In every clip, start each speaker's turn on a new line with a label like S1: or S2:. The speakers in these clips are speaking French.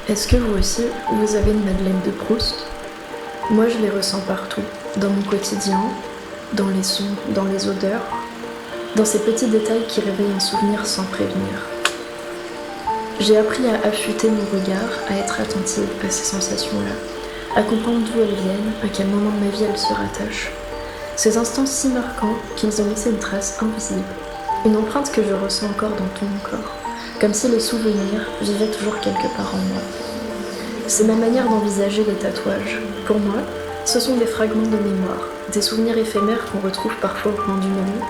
S1: Est-ce que vous aussi, vous avez une Madeleine de Proust? Moi, je les ressens partout, dans mon quotidien, dans les sons, dans les odeurs, dans ces petits détails qui réveillent un souvenir sans prévenir. J'ai appris à affûter mon regard, à être attentive à ces sensations-là, à comprendre d'où elles viennent, à quel moment de ma vie elles se rattachent. Ces instants si marquants qu'ils ont laissé une trace invisible, une empreinte que je ressens encore dans tout mon corps, comme si les souvenirs vivaient toujours quelque part en moi. C'est ma manière d'envisager les tatouages. Pour moi, ce sont des fragments de mémoire, des souvenirs éphémères qu'on retrouve parfois au coin du moment,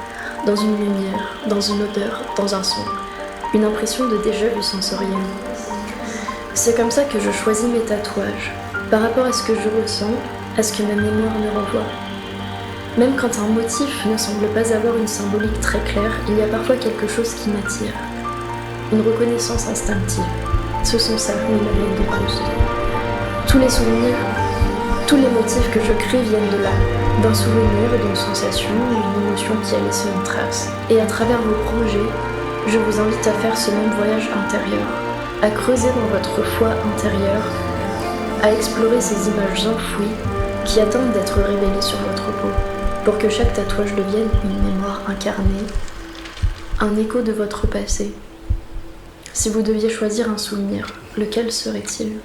S1: dans une lumière, dans une odeur, dans un son, une impression de déjà-vu sensoriel. C'est comme ça que je choisis mes tatouages, par rapport à ce que je ressens, à ce que ma mémoire me renvoie. Même quand un motif ne semble pas avoir une symbolique très claire, il y a parfois quelque chose qui m'attire. Une reconnaissance instinctive. Ce sont ça, mes Madeleines de Proust. Tous les souvenirs, tous les motifs que je crée viennent de là, d'un souvenir, d'une sensation, d'une émotion qui a laissé une trace. Et à travers vos projets, je vous invite à faire ce même voyage intérieur, à creuser dans votre foi intérieure, à explorer ces images enfouies qui attendent d'être révélées sur votre peau, pour que chaque tatouage devienne une mémoire incarnée, un écho de votre passé. Si vous deviez choisir un souvenir, lequel serait-il ?